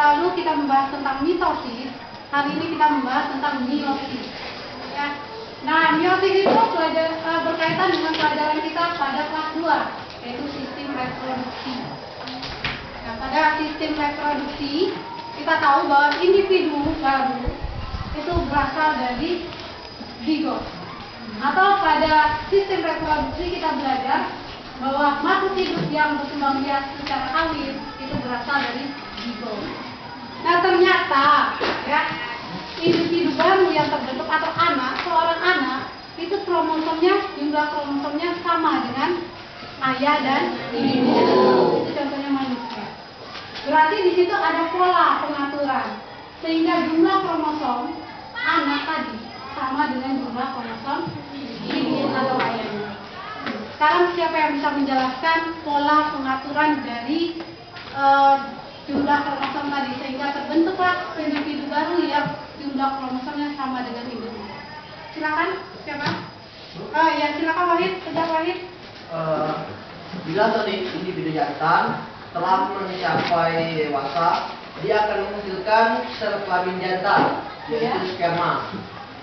lalu kita membahas tentang mitosis, hari ini kita membahas tentang meiosis. Ya. Nah, meiosis itu berkaitan dengan pelajaran kita pada kelas 2, yaitu sistem reproduksi. Nah, pada sistem reproduksi, kita tahu bahwa individu baru itu berasal dari zigot. Atau pada sistem reproduksi kita belajar bahwa makhluk hidup yang berkembang biak secara alami itu berasal dari zigot. Nah, ternyata ya, individu baru yang terbentuk atau anak, seorang anak itu jumlah kromosomnya sama dengan ayah dan ibu. Itu contohnya manusia. Berarti di situ ada pola pengaturan sehingga jumlah kromosom anak tadi sama dengan jumlah kromosom ibu atau ayahnya. Sekarang siapa yang bisa menjelaskan pola pengaturan dari jumlah kromosom tadi sehingga terbentuklah individu baru yang jumlah kromosomnya sama dengan induknya? Silakan, siapa? Ya, silakan Wahid, Sejak Wahid. Bila individu jantan telah mencapai dewasa, dia akan menghasilkan sel kelamin jantan, yaitu sperma,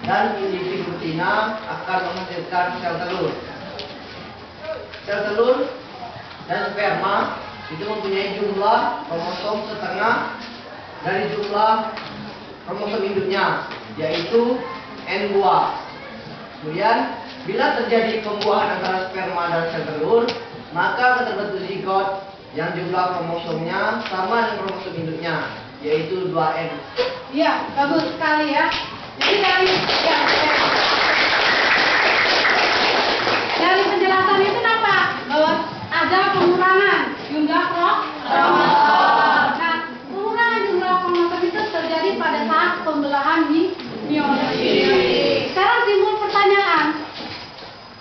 dan individu betina akan menghasilkan sel telur. Sel telur dan sperma itu mempunyai jumlah kromosom setengah dari jumlah kromosom induknya, yaitu N buah. Kemudian, bila terjadi pembuahan antara sperma dan sel telur, maka terbentuk zigot yang jumlah kromosomnya sama dengan kromosom induknya, yaitu 2N. Iya, bagus sekali ya. Jadi dari penjelasan itu nampak bahwa ada pengurangan jumlah kromosom. Nah, pengurangan jumlah kromosom itu terjadi pada saat pembelahan meiosis. Sekarang timbul pertanyaan,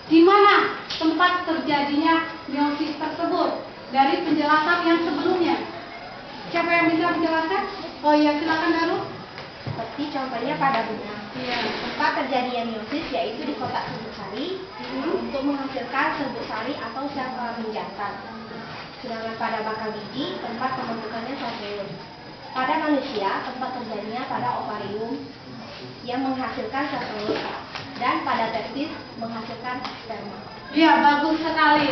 di mana tempat terjadinya meiosis tersebut dari penjelasan yang sebelumnya? Siapa yang bisa menjelaskan? Oh iya, silakan Daru. Seperti contohnya pada bunga. Iya. Tempat terjadinya meiosis yaitu di kotak serbuk sari untuk menghasilkan serbuk sari atau sel kelamin jantan. Sedangkan pada bakal biji tempat pembentukannya sel telur. Pada manusia tempat terjadinya pada ovarium yang menghasilkan sel telur dan pada testis menghasilkan sperma. Iya, bagus sekali.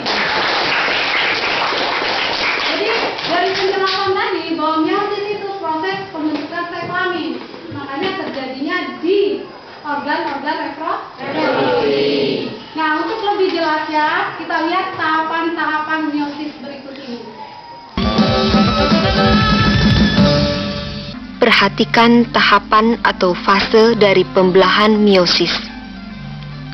Jadi dari penjelasan tadi bahwa meiosis itu proses pembentukan sel kelamin, makanya terjadinya di organ-organ reproduksi. Nah, untuk lebih jelasnya kita lihat tahapan-tahapan meiosis berikut ini. Perhatikan tahapan atau fase dari pembelahan meiosis.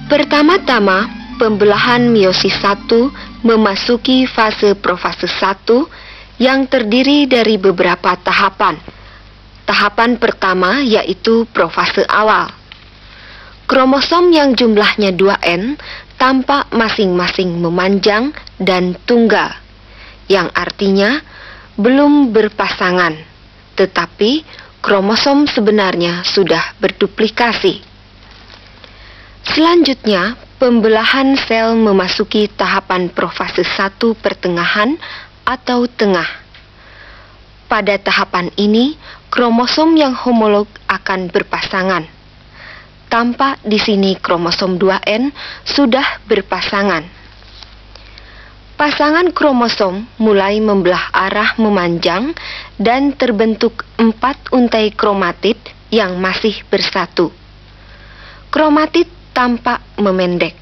Pertama-tama, pembelahan meiosis 1 memasuki fase profase 1 yang terdiri dari beberapa tahapan. Tahapan pertama yaitu profase awal. Kromosom yang jumlahnya 2N tampak masing-masing memanjang dan tunggal, yang artinya belum berpasangan, tetapi kromosom sebenarnya sudah berduplikasi. Selanjutnya, pembelahan sel memasuki tahapan profase 1 pertengahan atau tengah. Pada tahapan ini, kromosom yang homolog akan berpasangan. Tampak di sini kromosom 2N sudah berpasangan. Pasangan kromosom mulai membelah arah memanjang dan terbentuk 4 untai kromatid yang masih bersatu. Kromatid tampak memendek.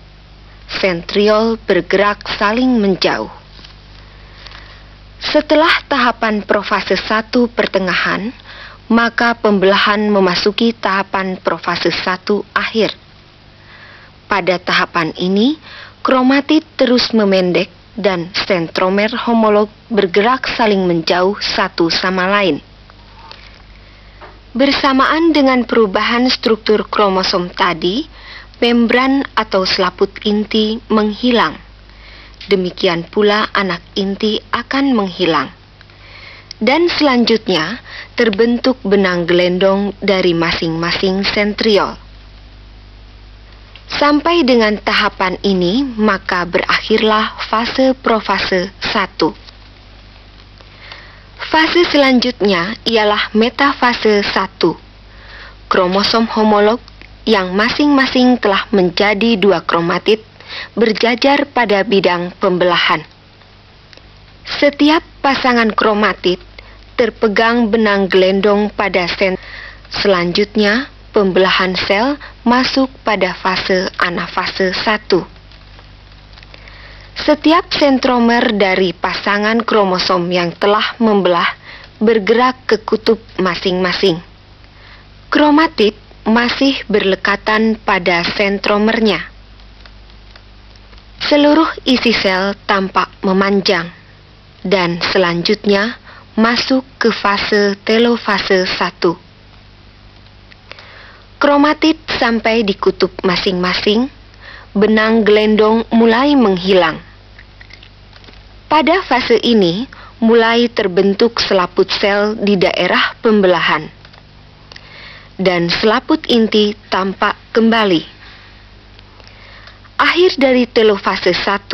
Sentriol bergerak saling menjauh. Setelah tahapan profase 1 pertengahan, maka pembelahan memasuki tahapan profase 1 akhir. Pada tahapan ini, kromatid terus memendek dan sentromer homolog bergerak saling menjauh satu sama lain. Bersamaan dengan perubahan struktur kromosom tadi, membran atau selaput inti menghilang. Demikian pula anak inti akan menghilang. Dan selanjutnya terbentuk benang gelendong dari masing-masing sentriol. Sampai dengan tahapan ini, maka berakhirlah fase profase 1. Fase selanjutnya ialah metafase 1. Kromosom homolog yang masing-masing telah menjadi 2 kromatid berjajar pada bidang pembelahan. Setiap pasangan kromatid terpegang benang gelendong pada sel. Selanjutnya, pembelahan sel masuk pada fase anafase 1. Setiap sentromer dari pasangan kromosom yang telah membelah bergerak ke kutub masing-masing. Kromatid masih berlekatan pada sentromernya. Seluruh isi sel tampak memanjang dan selanjutnya masuk ke fase telofase 1. Kromatid sampai di kutub masing-masing, benang gelendong mulai menghilang. Pada fase ini, mulai terbentuk selaput sel di daerah pembelahan. Dan selaput inti tampak kembali. Akhir dari telofase 1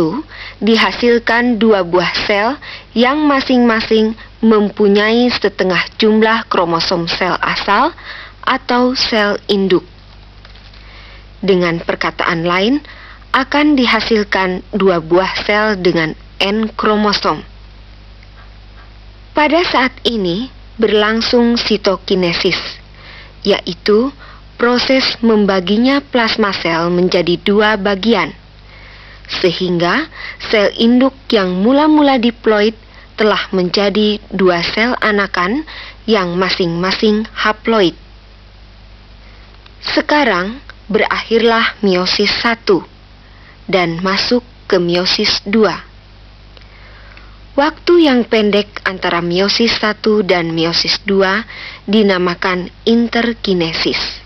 dihasilkan 2 buah sel yang masing-masing mempunyai setengah jumlah kromosom sel asal atau sel induk. Dengan perkataan lain, akan dihasilkan 2 buah sel dengan N kromosom. Pada saat ini berlangsung sitokinesis, yaitu proses membaginya plasma sel menjadi 2 bagian, sehingga sel induk yang mula-mula diploid telah menjadi 2 sel anakan yang masing-masing haploid. Sekarang berakhirlah meiosis 1 dan masuk ke meiosis 2. Waktu yang pendek antara meiosis 1 dan meiosis 2 dinamakan interkinesis.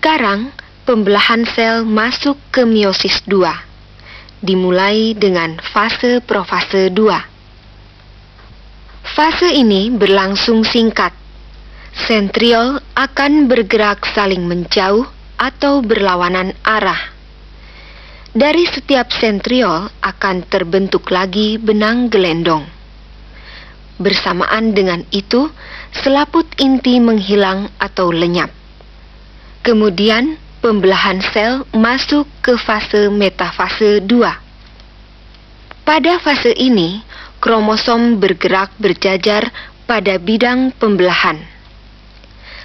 Sekarang, pembelahan sel masuk ke meiosis 2, dimulai dengan fase profase 2. Fase ini berlangsung singkat. Sentriol akan bergerak saling menjauh atau berlawanan arah. Dari setiap sentriol akan terbentuk lagi benang gelendong. Bersamaan dengan itu, selaput inti menghilang atau lenyap. Kemudian, pembelahan sel masuk ke fase metafase 2. Pada fase ini, kromosom bergerak berjajar pada bidang pembelahan.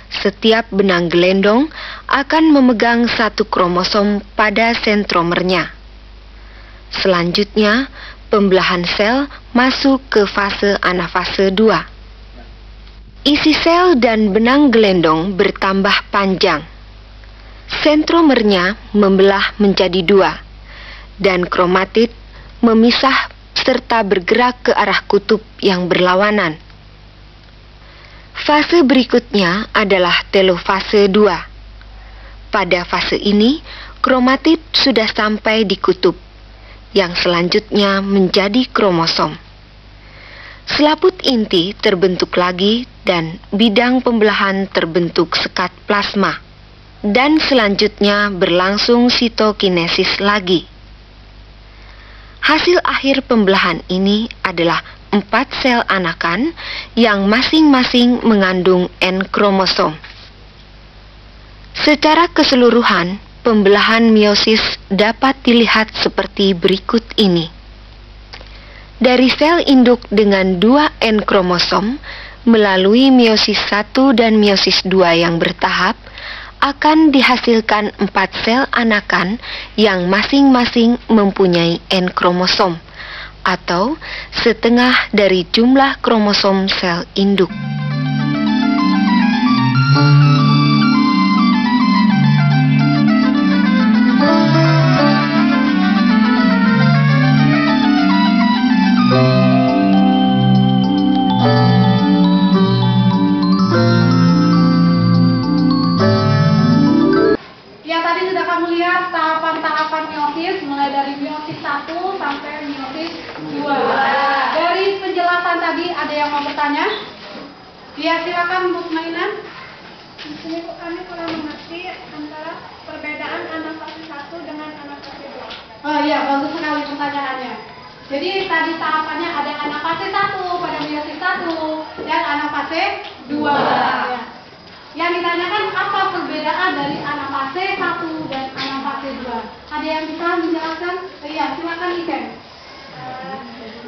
Setiap benang gelendong akan memegang 1 kromosom pada sentromernya. Selanjutnya, pembelahan sel masuk ke fase anafase 2. Isi sel dan benang gelendong bertambah panjang. Sentromernya membelah menjadi 2, dan kromatid memisah serta bergerak ke arah kutub yang berlawanan. Fase berikutnya adalah telofase 2. Pada fase ini, kromatid sudah sampai di kutub, yang selanjutnya menjadi kromosom. Selaput inti terbentuk lagi dan bidang pembelahan terbentuk sekat plasma. Dan selanjutnya berlangsung sitokinesis lagi. Hasil akhir pembelahan ini adalah 4 sel anakan yang masing-masing mengandung N kromosom. Secara keseluruhan, pembelahan meiosis dapat dilihat seperti berikut ini. Dari sel induk dengan 2 N kromosom, melalui meiosis 1 dan meiosis 2 yang bertahap, akan dihasilkan 4 sel anakan yang masing-masing mempunyai N kromosom, atau setengah dari jumlah kromosom sel induk. sampai meiosis 2. Dari penjelasan tadi ada yang mau bertanya? Ya, silakan Bu Mainan. Di sini kami kurang mengerti antara perbedaan anafase 1 dengan anafase 2. Oh iya, bagus sekali pertanyaannya. Jadi tadi tahapannya ada anafase 1 pada meiosis 1 dan anafase 2. Ya. Yang ditanyakan apa perbedaan dari anafase 1 dan anafase 2? Ada yang bisa menjelaskan? Iya, silakan Iken.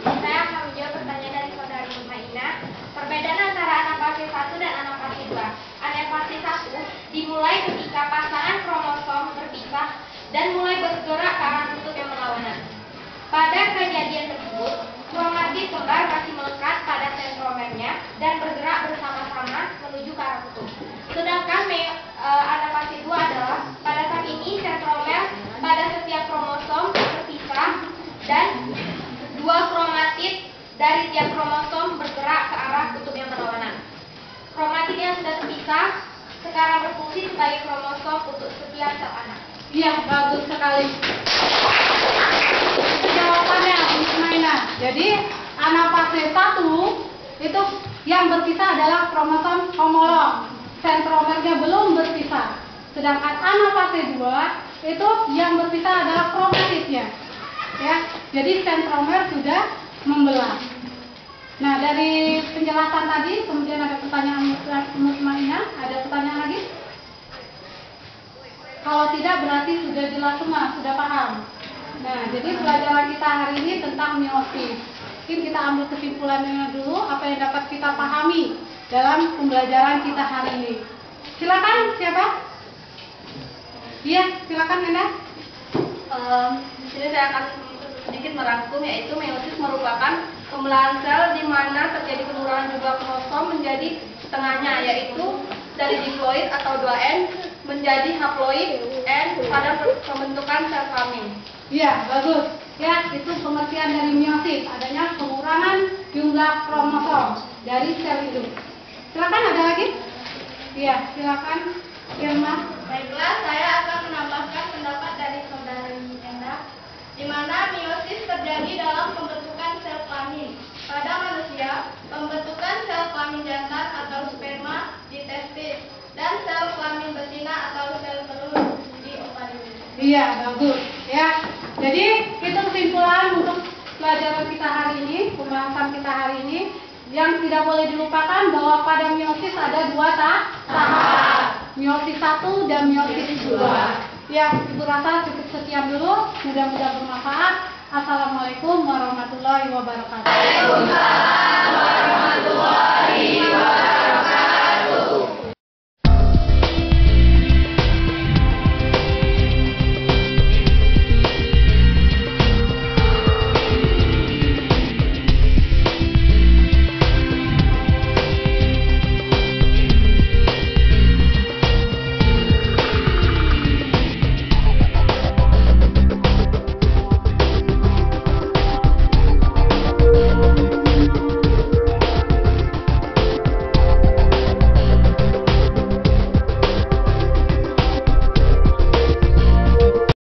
Saya akan menjawab pertanyaan dari saudari Maina. Perbedaan antara anafase 1 dan anafase 2. Anafase 1 dimulai ketika pasangan kromosom berpisah dan mulai bergerak ke arah kutub yang berlawanan. Pada kejadian tersebut, kromatid kembar masih melekat pada sentromernya dan bergerak bersama-sama menuju ke arah kutub. Sedangkan anafase 2 adalah pada saat ini sentromer pada setiap kromosom terpisah dan dua kromatid dari tiap kromosom bergerak ke arah kutub yang berlawanan. Kromatid yang sudah terpisah sekarang berfungsi sebagai kromosom untuk setiap sel anak. Iya, bagus sekali. Jawabannya Bu Maina. Jadi anafase 1 itu yang berpisah adalah kromosom homolog. Sentromernya belum berpisah. Sedangkan anafase 2 itu yang berpisah adalah kromatidnya. Ya, jadi sentromer sudah membelah. Nah, dari penjelasan tadi kemudian ada pertanyaan Mutmainah, ada pertanyaan lagi? Kalau tidak berarti sudah jelas semua, sudah paham. Nah, jadi pelajaran kita hari ini tentang meiosis. Mungkin kita ambil kesimpulannya dulu apa yang dapat kita pahami dalam pembelajaran kita hari ini. Silakan, siapa? Iya, silakan Enda. Di sini saya akan sedikit merangkum, yaitu meiosis merupakan pembelahan sel di mana terjadi penurunan jumlah kromosom menjadi setengahnya, yaitu dari diploid atau 2N menjadi haploid N pada pembentukan sel kelamin. Iya, bagus. Ya, itu pengertian dari meiosis, adanya pengurangan jumlah kromosom dari sel itu. Silakan, ada lagi? Iya, silakan Irma. Baiklah, saya akan menambahkan pendapat dari saudari Enda, di mana meiosis terjadi dalam pembentukan sel kelamin. Pada manusia, pembentukan sel kelamin jantan atau sperma di testis dan sel kelamin betina atau sel telur di ovarium. Iya, bagus. Ya, jadi itu kesimpulan untuk pelajaran kita hari ini, pembahasan kita hari ini. Yang tidak boleh dilupakan bahwa pada meiosis ada dua tahap, meiosis 1 dan meiosis 2. Ya, Ibu rasa cukup sekian dulu. Mudah-mudahan bermanfaat. Assalamualaikum warahmatullahi wabarakatuh. Waalaikumsalam warahmatullahi wabarakatuh.